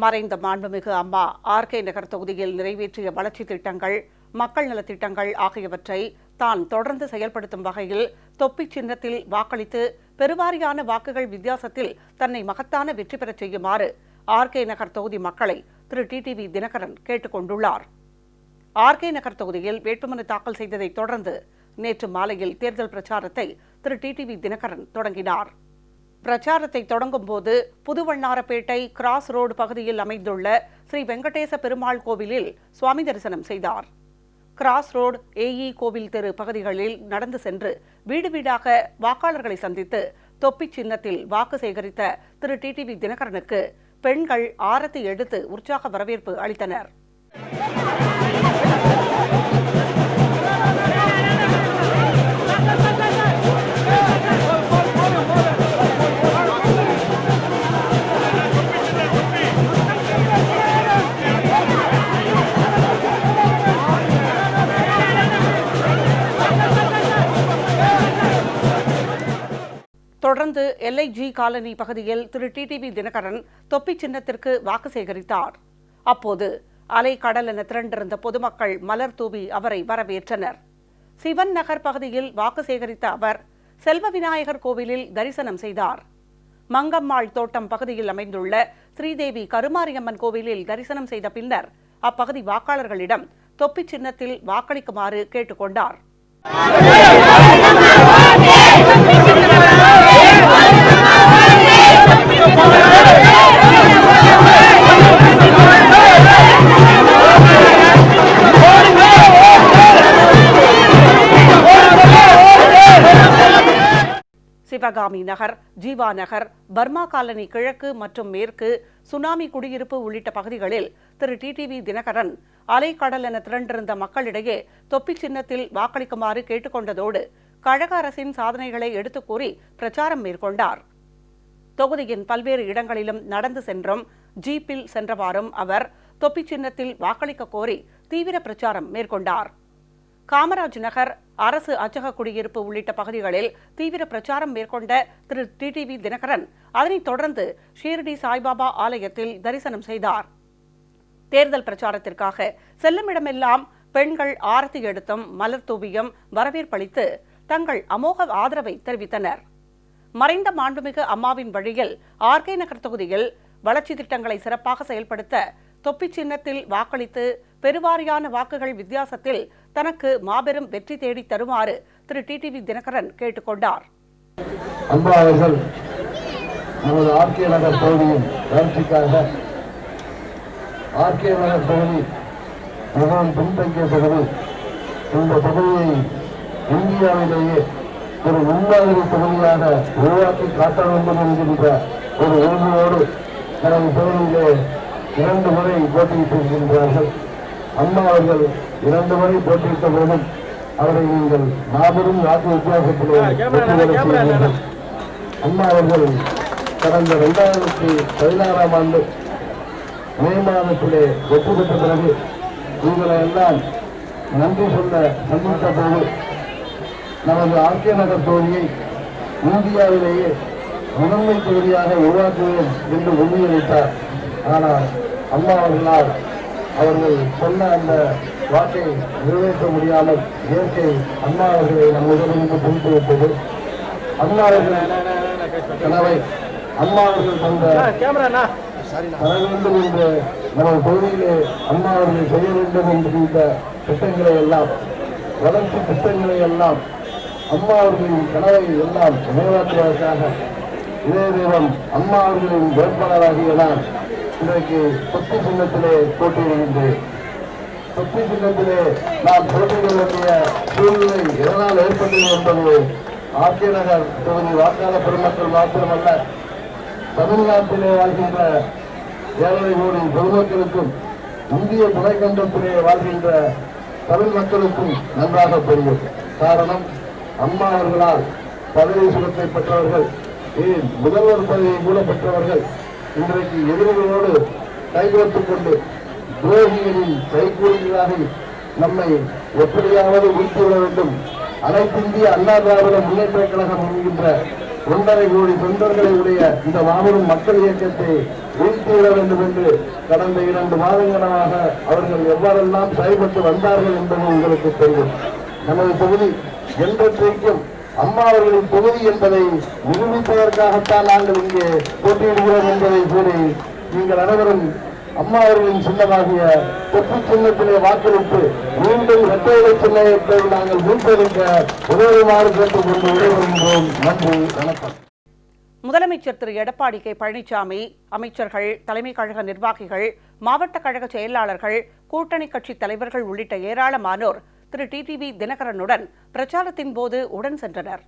மறைந்த மாண்புமிகு அம்மா ஆர்கே நகர் தொகுதியில் நிறைவேற்றிய வளர்ச்சி திட்டங்கள், மக்கள் நலத்திட்டங்கள் ஆகியவற்றை தான் தொடர்ந்து செயல்படுத்தும் வகையில் தொப்பி சின்னத்தில் வாக்களித்து பெருவாரியான வாக்குகள் வித்தியாசத்தில் தன்னை மகத்தான வெற்றி பெறச் செய்யுமாறு ஆர்கே நகர் தொகுதி மக்களை திரு டிடிவி தினகரன் கேட்டுக் கொண்டுள்ளார். ஆர்கே நகர் தொகுதியில் வேட்புமனு தாக்கல் செய்ததைத் தொடர்ந்து நேற்று மாலையில் தேர்தல் பிரச்சாரத்தை திரு டிடிவி தினகரன் தொடங்கினார். பிரச்சாரத்தை தொடங்கும் போது புதுவண்ணாரப்பேட்டை கிராஸ் ரோடு பகுதியில் அமைந்துள்ள ஸ்ரீ வெங்கடேச பெருமாள் கோவிலில் சுவாமி தரிசனம் செய்தார். கிராஸ் ரோடு, ஏஇ கோவில் தெரு பகுதிகளில் நடந்து சென்று வீடு வீடாக வாக்காளர்களை சந்தித்து தொப்பி சின்னத்தில் வாக்கு சேகரித்த திரு டிடிவி தினகரனுக்கு பெண்கள் ஆரத்தி எடுத்து உற்சாக வரவேற்பு அளித்தனர். தொடர்ந்து LIG காலனி பகுதியில் திரு டிடிவி தினகரன் தொப்பி சின்னத்திற்கு வாக்கு சேகரித்தார். அப்போது அலை கடல் என திரண்டிருந்த பொதுமக்கள் மலர் தூவி அவரை வரவேற்றனர். சிவன் நகர் பகுதியில் வாக்கு சேகரித்த அவர் செல்வ விநாயகர் கோவிலில் தரிசனம் செய்தார். மங்கம்மாள் தோட்டம் பகுதியில் அமைந்துள்ள ஸ்ரீதேவி கருமாரியம்மன் கோவிலில் தரிசனம் செய்த பின்னர் அப்பகுதி வாக்காளர்களிடம் தொப்பி சின்னத்தில் வாக்களிக்குமாறு கேட்டுக்கொண்டார். சிவகாமி நகர், ஜீவா நகர், பர்மா காலனி கிழக்கு மற்றும் மேற்கு, சுனாமி குடியிருப்பு உள்ளிட்ட பகுதிகளில் திரு டிடிவி தினகரன் அலைக்கடல் என திரண்டிருந்த மக்களிடையே தொப்பி சின்னத்தில் வாக்களிக்குமாறு கேட்டுக்கொண்டதோடு கழக அரசின் சாதனைகளை எடுத்துக் கூறி பிரச்சாரம் மேற்கொண்டார். தொகுதியின் பல்வேறு இடங்களிலும் நடந்து சென்றும் ஜீப்பில் சென்றவாறும் அவர் தொப்பி சின்னத்தில் வாக்களிக்க கோரி தீவிர பிரச்சாரம் மேற்கொண்டார். காமராஜ் நகர், அரசு அச்சக குடியிருப்பு உள்ளிட்ட பகுதிகளில் தீவிர பிரச்சாரம் மேற்கொண்ட திரு டிடிவி தினகரன் அதனைத் தொடர்ந்து ஷீரடி சாய்பாபா ஆலயத்தில் தரிசனம் செய்தார். தேர்தல் பிரச்சாரத்திற்காக செல்லுமிடமெல்லாம் பெண்கள் ஆரத்தி எடுத்தும் மலர் தூவியும் வரவேற்பளித்து தங்கள் அமோக ஆதரவை தெரிவித்தனர். மறைந்த மாண்புமிகு அம்மாவின் வழியில் ஆர்கே நகர் தொகுதியில் வளர்ச்சி திட்டங்களை சிறப்பாக செயல்படுத்த தொப்பி சின்னத்தில் வாக்களித்து பெருவாரியான வாக்குகள் வித்தியாசத்தில் தனக்கு மாபெரும் வெற்றி தேடி தருமாறு திரு டிடிவி தினகரன் கேட்டுக்கொண்டார். அம்மா அவர்கள் நமது ஆர்கே நகர் தொகுதியின் வளர்ச்சிக்காக ஆர்கே நகர் தொகுதி மிகவும் பின்தங்கிய தொகுதி. இந்த தொகுதியை இந்தியாவிலேயே ஒரு முன்மாதிரி தொகுதியாக உருவாக்கி காட்ட வேண்டும் என்கின்ற ஒரு உறுதியோடு நமது தொகுதியிலே 2 முறை போட்டியிட்டிருக்கின்றார்கள். அம்மா அவர்கள் 2 முறை போட்டியிட்ட போதும் அவரை நீங்கள் மாபெரும் வாக்கு வித்தியாசத்திலே அம்மா அவர்கள் கடந்த 2016ஆம் ஆண்டு மே மாதத்திலே வெற்றி பெற்ற பிறகு உங்களை எல்லாம் நன்றி சொல்ல சந்தித்த போது நமது ஆர்கே நகர் தொகுதியை இந்தியாவிலேயே முதன்மை தொகுதியாக உருவாக்குவேன் என்று உறுதியளித்தார். ஆனால் அம்மா அவர்களால் அவர்கள் சொன்ன அந்த வாக்கை நிறைவேற்ற முடியாமல் இயற்கை அம்மா அவர்களை நம்மிடமிருந்து பிரித்துவிட்டது. அம்மா அவர்கள் கனவை அம்மா அவர்கள் தந்த தர வேண்டும் என்று நமது தொகுதியிலே அம்மா அவர்கள் செய்ய வேண்டும் என்கின்ற திட்டங்களை எல்லாம், வளர்ச்சி திட்டங்களை எல்லாம், அம்மா அவர்களின் கனவை எல்லாம் நிறைவேற்றுவதற்காக இதே தெய்வம் அம்மா அவர்களின் வேட்பாளராகிய நான் இன்றைக்கு தொப்பி சின்னத்திலே போட்டியிடுகின்றேன். தொப்பி சின்னத்திலே நாம் போட்டியிட வேண்டிய சூழ்நிலை எதனால் ஏற்பட்டது என்பது ஆர்கே நகர் தொகுதி வாக்காளர் பெருமக்கள் மாத்திரமல்ல, தமிழ்நாட்டிலே வாழ்கின்ற 7.5 கோடி பொதுமக்களுக்கும் இந்திய துணைக்கண்டத்திலே வாழ்கின்ற தமிழ் மக்களுக்கும் நன்றாக தெரியும். காரணம், அம்மா அவர்களால் பதவி சுகத்தை பெற்றவர்கள், முதல்வர் பதவியை கூட பெற்றவர்கள் இன்றைக்கு எதிரிகளோடு கைகோர்த்துக் கொண்டு துரோகிகளின் கைகூலிகளாக நம்மை எப்படியாவது வீழ்த்திவிட வேண்டும். அனைத்து இந்திய அண்ணா திராவிட முன்னேற்ற கழகம் என்கின்ற 1.5 கோடி தொண்டர்களை உடைய இந்த மாபெரும் மக்கள் இயக்கத்தை வீழ்த்திவிட வேண்டும் என்று கடந்த 2 மாதங்களாக அவர்கள் எவ்வாறெல்லாம் செயல்பட்டு வந்தார்கள் என்பது உங்களுக்கு தெரியும். நமது தொகுதி என்றைக்கும் அம்மா அவர்களின் தொகுதி என்பதை நிரூபிப்பதற்காகத்தான் நாங்கள் இங்கே போட்டியிடுகிறோம் என்பதை கூறி நீங்கள் அனைவரும் அம்மா அவர்களின் சின்னமாகிய தொப்பு சின்னத்திலே வாக்களித்து மீண்டும் இரட்டை சின்னத்தை நாங்கள் மீட்டெடுக்க உதவுமாறு கேட்டுக்கொண்டு விடைபெறுகின்றோம். நன்றி, வணக்கம். முதலமைச்சர் திரு எடப்பாடி கே பழனிசாமி, அமைச்சர்கள், தலைமை கழக நிர்வாகிகள், மாவட்ட கழக செயலாளர்கள், கூட்டணி கட்சி தலைவர்கள் உள்ளிட்ட ஏராளமானோர் திரு டிடிவி தினகரனுடன் பிரச்சாரத்தின் போது உடன் சென்றனர்.